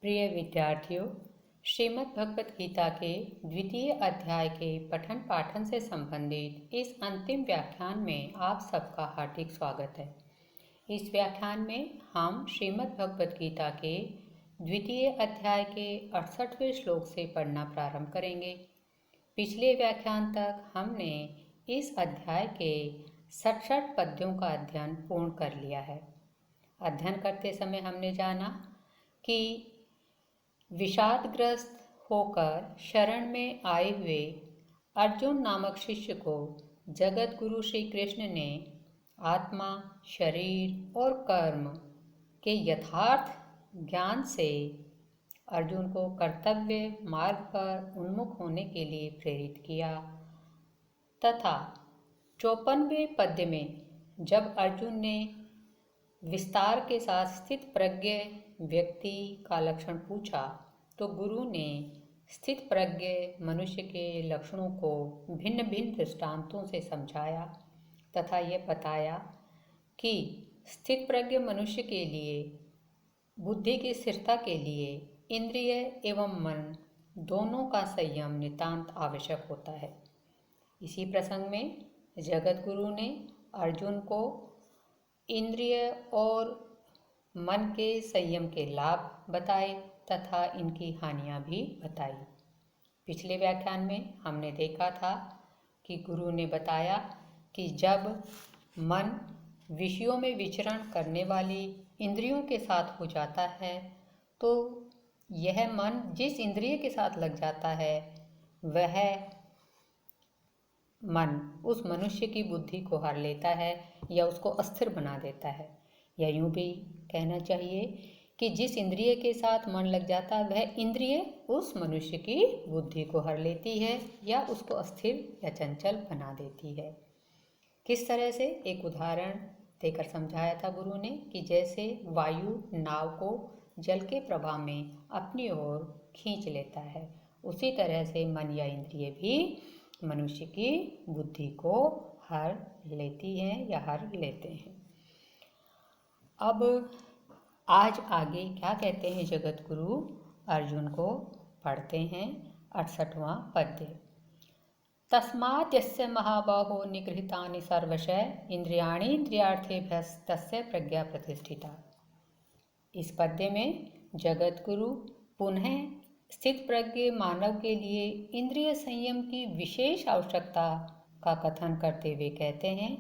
प्रिय विद्यार्थियों, श्रीमद् भगवत गीता के द्वितीय अध्याय के पठन पाठन से संबंधित इस अंतिम व्याख्यान में आप सबका हार्दिक स्वागत है। इस व्याख्यान में हम श्रीमद् भगवत गीता के द्वितीय अध्याय के 68वें श्लोक से पढ़ना प्रारंभ करेंगे। पिछले व्याख्यान तक हमने इस अध्याय के 67 पद्यों का अध्ययन पूर्ण कर लिया है। अध्ययन करते समय हमने जाना कि विषादग्रस्त होकर शरण में आए हुए अर्जुन नामक शिष्य को जगत गुरु श्री कृष्ण ने आत्मा, शरीर और कर्म के यथार्थ ज्ञान से अर्जुन को कर्तव्य मार्ग पर उन्मुख होने के लिए प्रेरित किया तथा 54वें पद्य में जब अर्जुन ने विस्तार के साथ स्थित प्रज्ञ व्यक्ति का लक्षण पूछा तो गुरु ने स्थित प्रज्ञ मनुष्य के लक्षणों को भिन्न भिन्न दृष्टांतों से समझाया तथा यह बताया कि स्थित प्रज्ञ मनुष्य के लिए बुद्धि की स्थिरता के लिए इंद्रिय एवं मन दोनों का संयम नितांत आवश्यक होता है। इसी प्रसंग में जगत गुरु ने अर्जुन को इंद्रिय और मन के संयम के लाभ बताए तथा इनकी हानियां भी बताई। पिछले व्याख्यान में हमने देखा था कि गुरु ने बताया कि जब मन विषयों में विचरण करने वाली इंद्रियों के साथ हो जाता है तो यह मन जिस इंद्रिय के साथ लग जाता है वह मन उस मनुष्य की बुद्धि को हर लेता है या उसको अस्थिर बना देता है, या यूं भी कहना चाहिए कि जिस इंद्रिय के साथ मन लग जाता है वह इंद्रिय उस मनुष्य की बुद्धि को हर लेती है या उसको अस्थिर या चंचल बना देती है। किस तरह से, एक उदाहरण देकर समझाया था गुरु ने कि जैसे वायु नाव को जल के प्रवाह में अपनी ओर खींच लेता है, उसी तरह से मन या इंद्रिय भी मनुष्य की बुद्धि को हर लेती हैं या हर लेते हैं। अब आज आगे क्या कहते हैं जगत गुरु अर्जुन को, पढ़ते हैं 68वां पद्य। तस्मात् यस्य महाबाहो निगृहीतानि सर्वशः इंद्रियाणि इंद्रियार्थेभ्यस्तस्य प्रज्ञा प्रतिष्ठिता। इस पद्य में जगत गुरु पुनः स्थित प्रज्ञ मानव के लिए इंद्रिय संयम की विशेष आवश्यकता का कथन करते हुए कहते हैं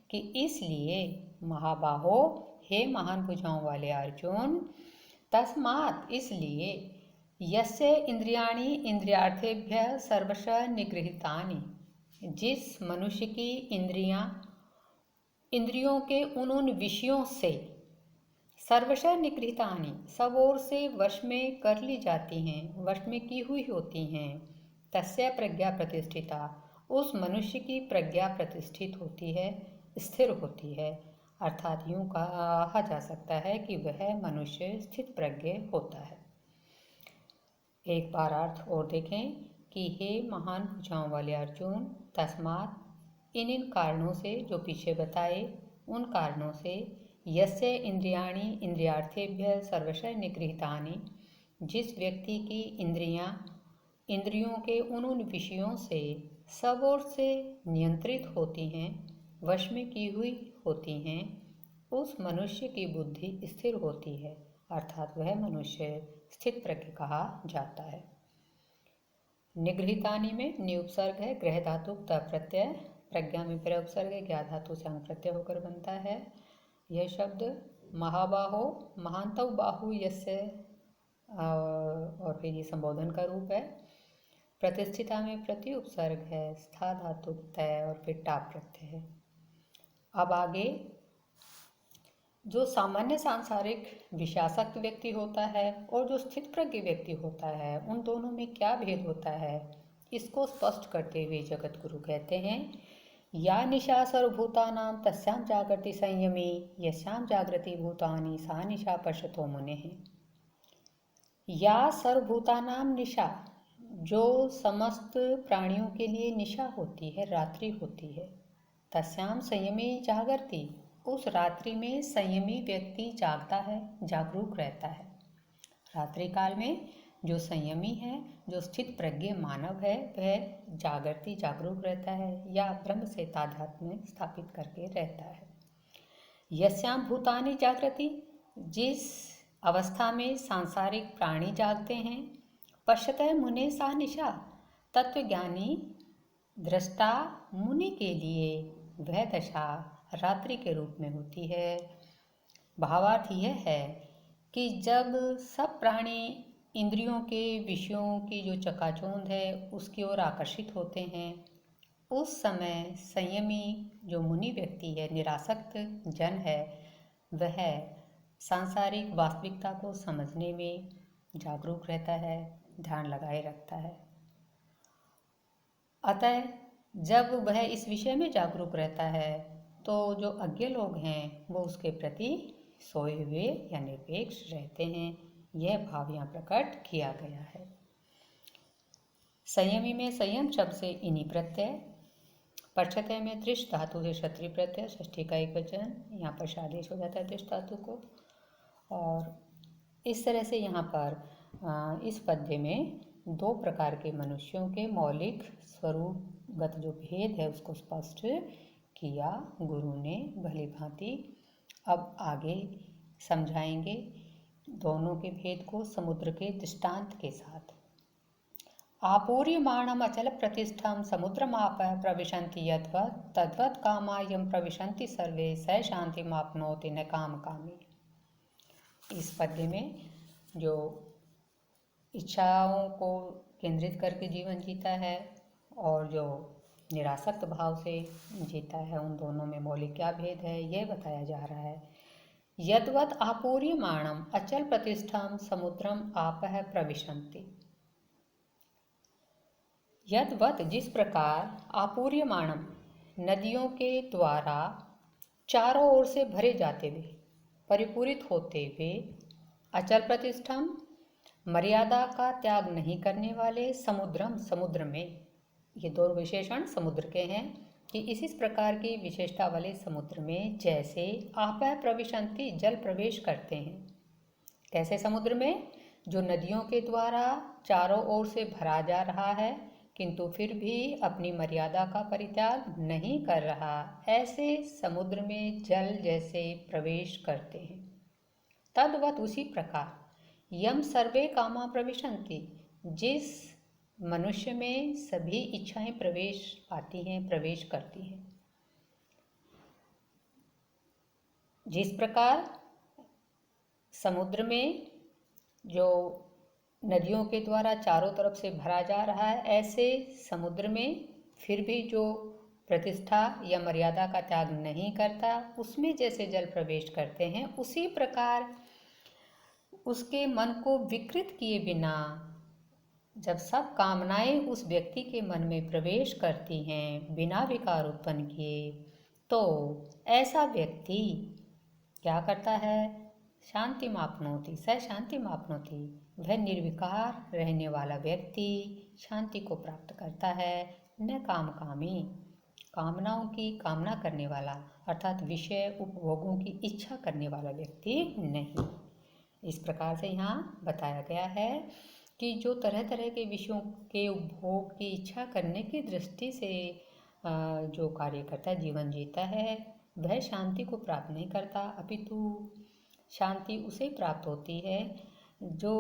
कि इसलिए महाबाहो, हे महान भुजाओं वाले अर्जुन, तस्मात् इंद्रियाणि इंद्रियार्थेभ्यः सर्वशः निगृहीतानि, जिस मनुष्य की इंद्रियों के उन विषयों से सर्वशः निगृहीतानि, सब ओर से वश में कर ली जाती हैं, वश में की हुई होती हैं, तस्य प्रज्ञा प्रतिष्ठिता, उस मनुष्य की प्रज्ञा प्रतिष्ठित होती है, स्थिर होती है। अर्थात यूं कहा जा सकता है कि वह मनुष्य स्थित प्रज्ञ होता है। एक बार अर्थ और देखें कि हे महान भुजाओं वाले अर्जुन, तस्मात् इन कारणों से जो पीछे बताए, उन कारणों से यस्य इंद्रियाणि इंद्रियार्थेभ्यः सर्वशः निगृहीतानि, जिस व्यक्ति की इंद्रियों के उन विषयों से सब ओर से नियंत्रित होती हैं, वश में की हुई होती हैं, उस मनुष्य की बुद्धि स्थिर होती है। अर्थात वह मनुष्य स्थित प्रज्ञ कहा जाता है। निगृहीतानि में नि उपसर्ग है, गृह धातु त प्रत्यय, प्रज्ञा में पर उपसर्ग है, ज्ञा धातु से अंग प्रत्यय होकर बनता है। यह शब्द महाबाहो, महांतौ बाहु यस्य, और फिर ये संबोधन का रूप है। प्रतिष्ठिता में प्रति उपसर्ग है, स्था धातु तय और फिर टा प्रत्यय है। अब आगे, जो सामान्य सांसारिक विषयासक्त व्यक्ति होता है और जो स्थित प्रज्ञ व्यक्ति होता है, उन दोनों में क्या भेद होता है, इसको स्पष्ट करते हुए जगत गुरु कहते हैं, या निशा सर्वभूतानां तस्यां जागृति संयमी यस्यां जागृति भूतानि सा निशा पश्यतो मुनेः। या सर्वभूतानां निशा, जो समस्त प्राणियों के लिए निशा होती है, रात्रि होती है, तस्यां संयमी जागृति, उस रात्रि में संयमी व्यक्ति जागता है, जागरूक रहता है। रात्रि काल में जो संयमी है, जो स्थित प्रज्ञ मानव है, वह जागरूक रहता है या ब्रह्म से तादात्म्य में स्थापित करके रहता है। यस्याम भूतानि जागृति, जिस अवस्था में सांसारिक प्राणी जागते हैं, पश्यतः मुने सा निशा, तत्वज्ञानी दृष्टा मुनि के लिए वह दशा रात्रि के रूप में होती है। भावार्थ यह है कि जब सब प्राणी इंद्रियों के विषयों की जो चकाचौंध है उसकी ओर आकर्षित होते हैं, उस समय संयमी जो मुनि व्यक्ति है, निरासक्त जन है, वह सांसारिक वास्तविकता को समझने में जागरूक रहता है, ध्यान लगाए रखता है। अतः जब वह इस विषय में जागरूक रहता है तो जो अज्ञ लोग हैं वो उसके प्रति सोए हुए या निरपेक्ष रहते हैं। यह भाव यहाँ प्रकट किया गया है। संयमी में संयम शब्द से इनी प्रत्यय, पक्षतः में दृष्ट धातु से क्षत्रिय प्रत्यय, षष्ठी का एक वचन, यहाँ पर आदेश हो जाता है दृष्ट धातु को। और इस तरह से यहाँ पर इस पद्य में दो प्रकार के मनुष्यों के मौलिक स्वरूपगत जो भेद है उसको स्पष्ट किया गुरु ने भली भांति। अब आगे समझाएंगे दोनों के भेद को समुद्र के दृष्टांत के साथ। आपूर्यमाणम अचल प्रतिष्ठम समुद्रमाप प्रविशन्ति यद्वत् तद्वत् कामायम प्रविशन्ति सर्वे स शान्तिमाप्नोति न काम कामी। इस पद्य में जो इच्छाओं को केंद्रित करके जीवन जीता है और जो निरासक्त भाव से जीता है, उन दोनों में मौलिक क्या भेद है यह बताया जा रहा है। यद्वत् आपूर्यमाणम अचल प्रतिष्ठम समुद्रम आपः प्रविशन्ति। यद्वत् जिस प्रकार आपूर्यमाणम नदियों के द्वारा चारों ओर से भरे जाते हुए, परिपूरित होते हुए, अचल प्रतिष्ठम मर्यादा का त्याग नहीं करने वाले, समुद्रम समुद्र में, ये दो विशेषण समुद्र के हैं कि इस प्रकार की विशेषता वाले समुद्र में जैसे आपः प्रविशन्ति जल प्रवेश करते हैं। कैसे समुद्र में? जो नदियों के द्वारा चारों ओर से भरा जा रहा है किंतु फिर भी अपनी मर्यादा का परित्याग नहीं कर रहा, ऐसे समुद्र में जल जैसे प्रवेश करते हैं। तद्वत् उसी प्रकार यम सर्वे कामा प्रविशन्ति, जिस मनुष्य में सभी इच्छाएं प्रवेश पाती हैं, प्रवेश करती हैं। जिस प्रकार समुद्र में जो नदियों के द्वारा चारों तरफ से भरा जा रहा है, ऐसे समुद्र में फिर भी जो प्रतिष्ठा या मर्यादा का त्याग नहीं करता, उसमें जैसे जल प्रवेश करते हैं, उसी प्रकार उसके मन को विकृत किए बिना जब सब कामनाएं उस व्यक्ति के मन में प्रवेश करती हैं बिना विकार उत्पन्न किए, तो ऐसा व्यक्ति क्या करता है? शांति मापनोति, स शांति मापनोति, वह निर्विकार रहने वाला व्यक्ति शांति को प्राप्त करता है। न काम कामी, कामनाओं की कामना करने वाला अर्थात विषय उपभोगों की इच्छा करने वाला व्यक्ति नहीं। इस प्रकार से यहाँ बताया गया है कि जो तरह तरह के विषयों के उपभोग की इच्छा करने की दृष्टि से जो कार्य करता है, जीवन जीता है, वह शांति को प्राप्त नहीं करता, अपितु शांति उसे प्राप्त होती है जो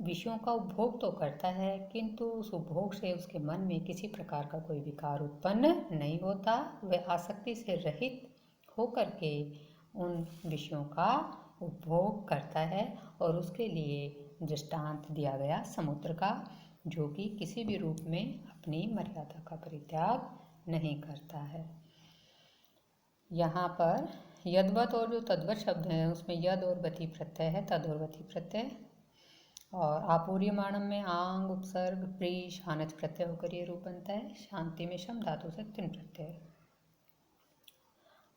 विषयों का उपभोग तो करता है किंतु उस उपभोग से उसके मन में किसी प्रकार का कोई विकार उत्पन्न नहीं होता। वह आसक्ति से रहित होकर के उन विषयों का उपभोग करता है और उसके लिए दृष्टांत दिया गया समुद्र का, जो कि किसी भी रूप में अपनी मर्यादा का परित्याग नहीं करता है। यहाँ पर यद्वत् और जो तद्वत् शब्द है उसमें यद और वति प्रत्यय है, तद और वति प्रत्यय, और आपूर्यमाणम में आंग उपसर्ग प्री शानच प्रत्यय होकर ये रूप बनता है। शांति में शम धातु से तिन प्रत्यय।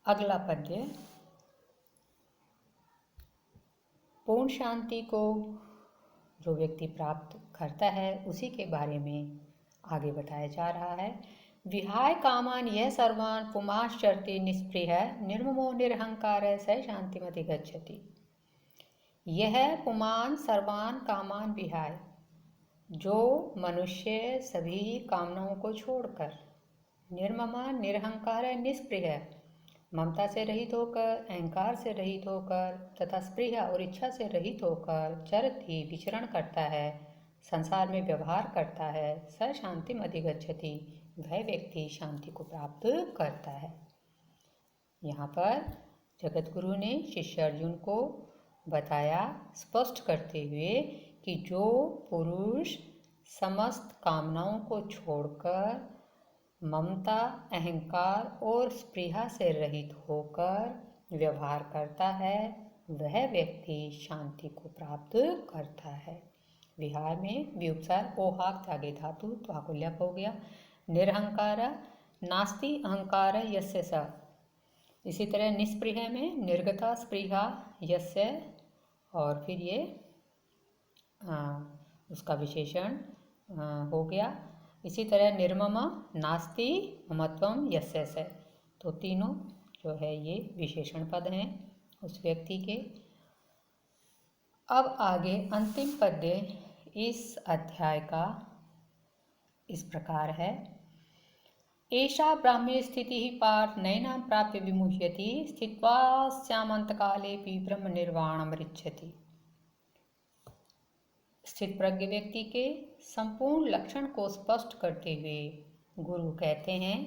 अगला पद्य पूर्ण शांति को जो व्यक्ति प्राप्त करता है उसी के बारे में आगे बताया जा रहा है। विहाय कामान यह सर्वान पुमाश्चरति निस्पृह निर्ममो निरहंकार स शांतिमति गच्छति। यह पुमान सर्वान कामान विहाय, जो मनुष्य सभी कामनाओं को छोड़कर निर्ममा निरहंकार निष्प्रिय, ममता से रहित होकर, अहंकार से रहित होकर तथा स्पृहा और इच्छा से रहित होकर चरति विचरण करता है, संसार में व्यवहार करता है, स शांतिम अधिगच्छति, वह व्यक्ति शांति को प्राप्त करता है। यहाँ पर जगत गुरु ने शिष्य अर्जुन को बताया स्पष्ट करते हुए कि जो पुरुष समस्त कामनाओं को छोड़कर ममता, अहंकार और स्पृहा से रहित होकर व्यवहार करता है, वह व्यक्ति शांति को प्राप्त करता है। विहार में विउपचार ओहाक त्यागे धातु त्वाकुल्यक हो गया। निरहंकार नास्ति अहंकार यस्य स। इसी तरह निस्पृह में निर्गता स्पृहा यस्य, और फिर ये उसका विशेषण हो गया। इसी तरह निर्मम नास्ति ममत्वम यस्य से, तो तीनों जो है ये विशेषण पद हैं उस व्यक्ति के। अब आगे अंतिम पद्य इस अध्याय का इस प्रकार है। एषा ब्राह्मी स्थिति पार्थ नैनां प्राप्य विमुह्यति, स्थित्वा स्यामन्तकालेऽपि ब्रह्म निर्वाणमृच्छति। स्थित प्रज्ञ व्यक्ति के संपूर्ण लक्षण को स्पष्ट करते हुए गुरु कहते हैं,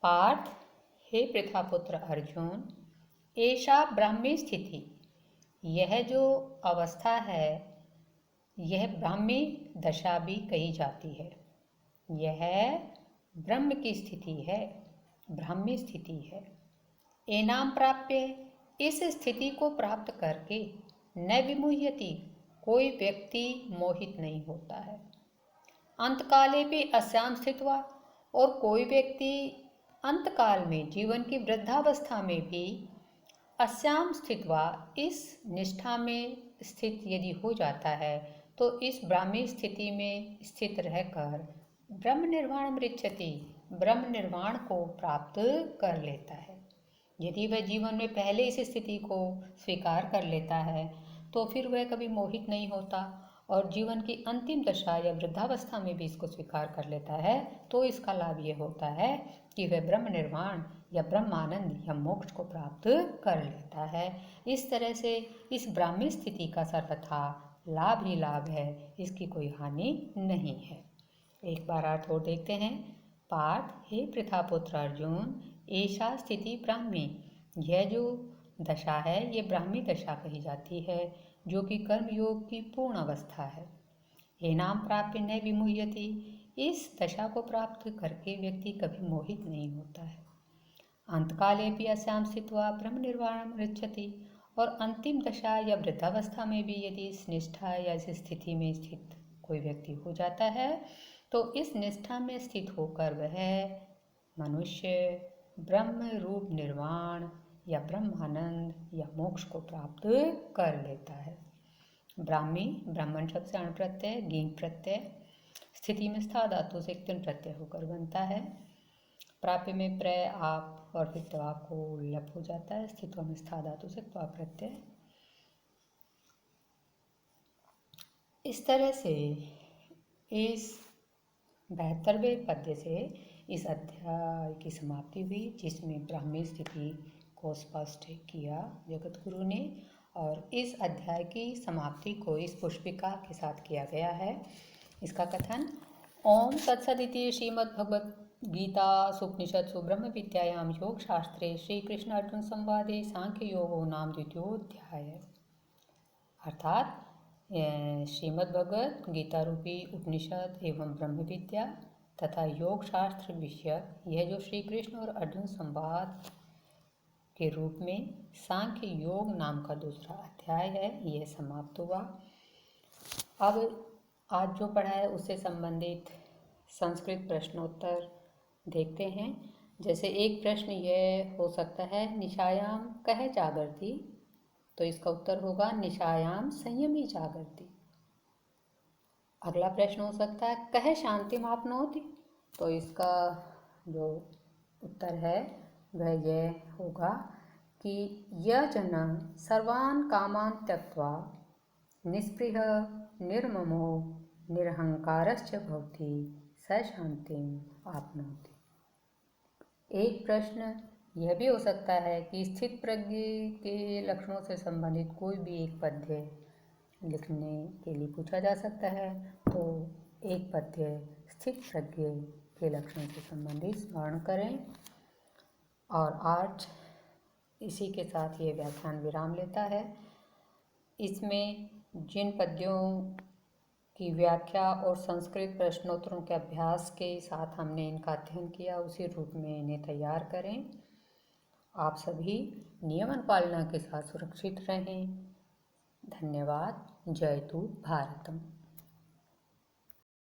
पार्थ, हे पृथापुत्र अर्जुन, एषा ब्राह्मी स्थिति, यह जो अवस्था है यह ब्राह्मी दशा भी कही जाती है। यह ब्रह्म की स्थिति है, ब्राह्मी स्थिति है। एनाम प्राप्य, इस स्थिति को प्राप्त करके न विमुह्यति, कोई व्यक्ति मोहित नहीं होता है। अंतकाले भी अस्याम स्थित्वा, और कोई व्यक्ति अंतकाल में जीवन की वृद्धावस्था में भी अस्याम स्थित्वा, इस निष्ठा में स्थित यदि हो जाता है तो इस ब्राह्मी स्थिति में स्थित रहकर ब्रह्म निर्वाण मृच्छति, ब्रह्म निर्वाण को प्राप्त कर लेता है। यदि वह जीवन में पहले इस स्थिति को स्वीकार कर लेता है तो फिर वह कभी मोहित नहीं होता, और जीवन की अंतिम दशा या वृद्धावस्था में भी इसको स्वीकार कर लेता है तो इसका लाभ ये होता है कि वह ब्रह्म निर्वाण या ब्रह्मानंद या मोक्ष को प्राप्त कर लेता है। इस तरह से इस ब्राह्मी स्थिति का सर्वथा लाभ ही लाभ है, इसकी कोई हानि नहीं है। एक बार अर्थ और देखते हैं। पार्थ, हे पृथापुत्र अर्जुन, ऐसा स्थिति ब्राह्मी, यह जो दशा है ये ब्राह्मी दशा कही जाती है, जो कि कर्म योग की पूर्ण अवस्था है। ये नाम प्राप्य न विमुह्यति, इस दशा को प्राप्त करके व्यक्ति कभी मोहित नहीं होता है। अंतकाले भी अस्याम स्थित्वा ब्रह्म निर्वाणम मृच्छति, और अंतिम दशा या वृद्धावस्था में भी यदि इस निष्ठा या इस स्थिति में स्थित कोई व्यक्ति हो जाता है तो इस निष्ठा में स्थित होकर वह मनुष्य ब्रह्म रूप निर्वाण या ब्रह्मानंद या मोक्ष को प्राप्त कर लेता है। ब्राह्मी, ब्राह्मण शब्द से अण प्रत्यय, गींग प्रत्यय, स्थिति में स्था धातु से तिन प्रत्यय होकर बनता है। प्राप्य में प्रय आप और फिर त्वा को लप हो जाता है। स्थित्व में स्था धातु से त्वा प्रत्यय। इस तरह से इस 72वें पद्य से इस अध्याय की समाप्ति हुई, जिसमें ब्राह्मी स्थिति को स्पष्ट किया जगत गुरु ने, और इस अध्याय की समाप्ति को इस पुष्पिका के साथ किया गया है। इसका कथन ओम तत्सदिति श्रीमद्भगवत गीता सुपनिषत्सु ब्रह्म विद्यायाम योग शास्त्रे श्री कृष्ण अर्जुन संवादे सांख्य योगो नाम द्वितीयोध्याय। अर्थात श्रीमद्भगवत गीता रूपी उपनिषद एवं ब्रह्म विद्या तथा योग शास्त्र विषय यह जो श्री कृष्ण और अर्जुन संवाद के रूप में सांख्य योग नाम का दूसरा अध्याय है, यह समाप्त हुआ। अब आज जो पढ़ा है उससे संबंधित संस्कृत प्रश्नोत्तर देखते हैं। जैसे एक प्रश्न यह हो सकता है, निशायाम कह जागरती, तो इसका उत्तर होगा निशायाम संयमी जागरती। अगला प्रश्न हो सकता है, कह शांति मापनोति, तो इसका जो उत्तर है वह यह होगा, कि यह जन सर्वान् कामान् त्यक्त्वा निस्पृह निर्ममो निरहंकारश्च भवति स शांतिम् आपनोति। एक प्रश्न यह भी हो सकता है कि स्थित प्रज्ञ के लक्षणों से संबंधित कोई भी एक पद्य लिखने के लिए पूछा जा सकता है। तो एक पद्य स्थित प्रज्ञ के लक्षणों से संबंधित स्मरण करें। और आज इसी के साथ ये व्याख्यान विराम लेता है। इसमें जिन पद्यों की व्याख्या और संस्कृत प्रश्नोत्तरों के अभ्यास के साथ हमने इनका अध्ययन किया, उसी रूप में इन्हें तैयार करें। आप सभी नियमन पालना के साथ सुरक्षित रहें। धन्यवाद। जय तू भारतम।